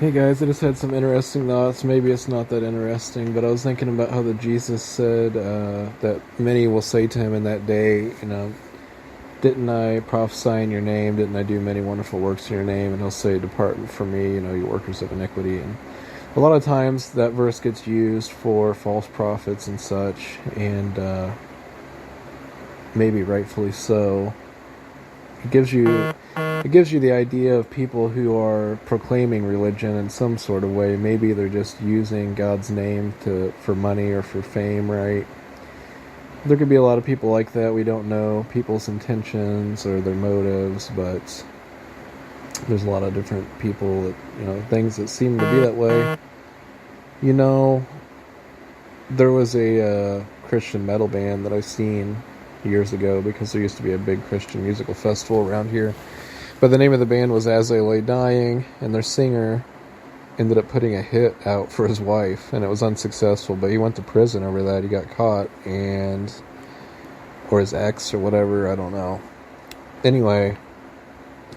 Hey guys, I just had some interesting thoughts. Maybe it's not that interesting, but I was thinking about how the Jesus said that many will say to him in that day, didn't I prophesy in your name? Didn't I do many wonderful works in your name? And he'll say, depart from me, you workers of iniquity. And a lot of times that verse gets used for false prophets and such, and maybe rightfully so. It gives you the idea of people who are proclaiming religion in some sort of way. Maybe they're just using God's name for money or for fame, right? There could be a lot of people like that. We don't know people's intentions or their motives, but there's a lot of different people that, things that seem to be that way. There was a Christian metal band that I've seen years ago because there used to be a big Christian musical festival around here. But the name of the band was As I Lay Dying, and their singer ended up putting a hit out for his wife, and it was unsuccessful, but he went to prison over that. He got caught, or his ex or whatever, I don't know. Anyway,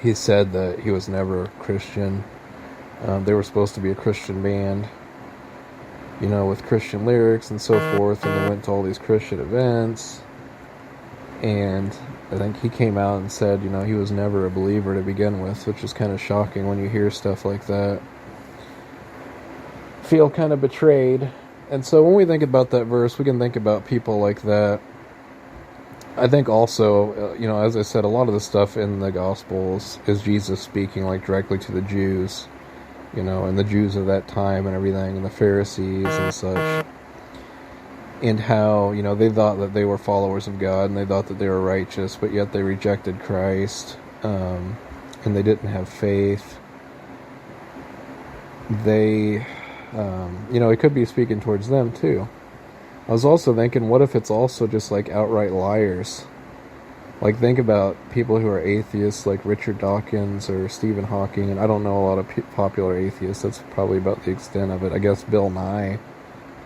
he said that he was never Christian. They were supposed to be a Christian band, with Christian lyrics and so forth, and they went to all these Christian events, and I think he came out and said, he was never a believer to begin with, which is kind of shocking when you hear stuff like that. Feel kind of betrayed. And so when we think about that verse, we can think about people like that. I think also, as I said, a lot of the stuff in the Gospels is Jesus speaking like directly to the Jews, and the Jews of that time and everything, and the Pharisees and such. And how, they thought that they were followers of God, and they thought that they were righteous, but yet they rejected Christ, and they didn't have faith. They, it could be speaking towards them, too. I was also thinking, what if it's also just, outright liars? Think about people who are atheists, like Richard Dawkins or Stephen Hawking, and I don't know a lot of popular atheists. That's probably about the extent of it. I guess Bill Nye,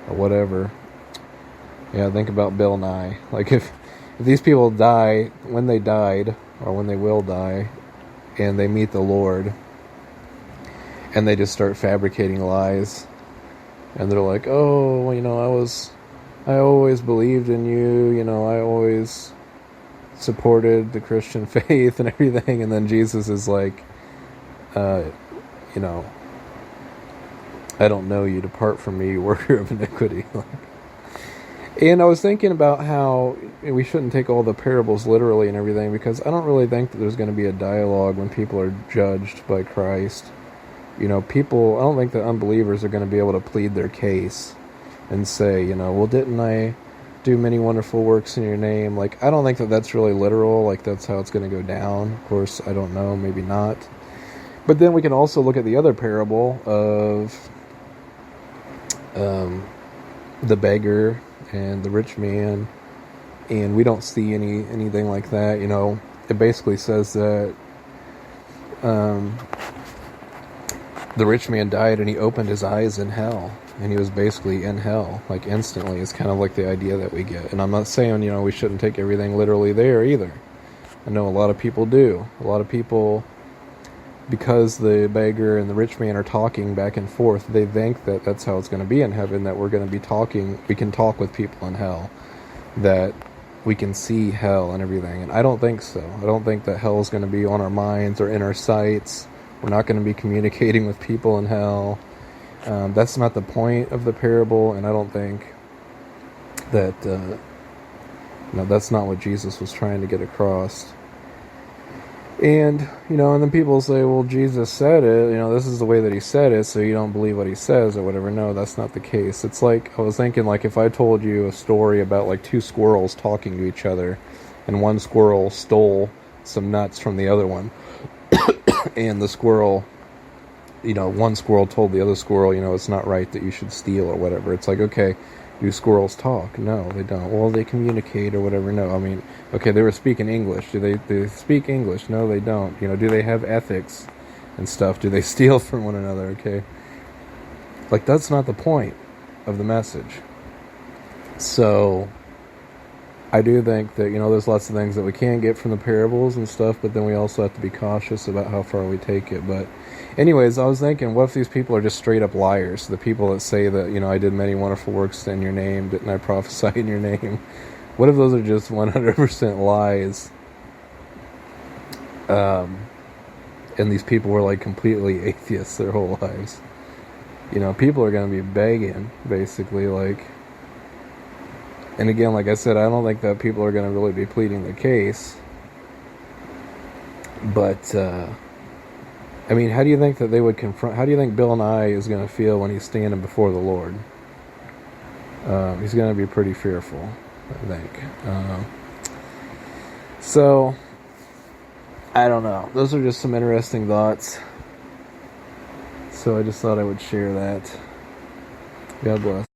or whatever. Yeah, think about Bill Nye. If these people die, when they died, or when they will die, and they meet the Lord, and they just start fabricating lies, and they're like, oh, I always believed in you, I always supported the Christian faith and everything, and then Jesus is like, I don't know you, depart from me, you worker of iniquity. And I was thinking about how we shouldn't take all the parables literally and everything, because I don't really think that there's going to be a dialogue when people are judged by Christ. I don't think that unbelievers are going to be able to plead their case and say, well, didn't I do many wonderful works in your name? I don't think that that's really literal, that's how it's going to go down. Of course, I don't know, maybe not. But then we can also look at the other parable of the beggar and the rich man, and we don't see anything like that. It basically says that the rich man died and he opened his eyes in hell, and he was basically in hell, instantly. Is kind of like the idea that we get. And I'm not saying, we shouldn't take everything literally there either. I know a lot of people do. A lot of people, because the beggar and the rich man are talking back and forth, they think that that's how it's going to be in heaven, that we're going to be talking, we can talk with people in hell, that we can see hell and everything. And I don't think so. I don't think that hell is going to be on our minds or in our sights. We're not going to be communicating with people in hell. That's not the point of the parable, and I don't think that, that's not what Jesus was trying to get across. And, and then people say, well, Jesus said it, this is the way that he said it, so you don't believe what he says or whatever. No, that's not the case. It's I was thinking, if I told you a story about, two squirrels talking to each other, and one squirrel stole some nuts from the other one, and the squirrel, one squirrel told the other squirrel, it's not right that you should steal or whatever. It's okay, do squirrels talk? No, they don't. Well, they communicate or whatever. No, okay, they were speaking English. Do they speak English? No, they don't. Do they have ethics and stuff? Do they steal from one another? Okay. That's not the point of the message. So, I do think that, there's lots of things that we can get from the parables and stuff, but then we also have to be cautious about how far we take it. But anyways, I was thinking, what if these people are just straight up liars? The people that say that, I did many wonderful works in your name, didn't I prophesy in your name? What if those are just 100% lies? And these people were like completely atheists their whole lives. People are going to be begging, basically, like... And again, like I said, I don't think that people are going to really be pleading the case. But, how do you think that they would confront... How do you think Bill Nye is going to feel when he's standing before the Lord? He's going to be pretty fearful, I think. So, I don't know. Those are just some interesting thoughts. So I just thought I would share that. God bless.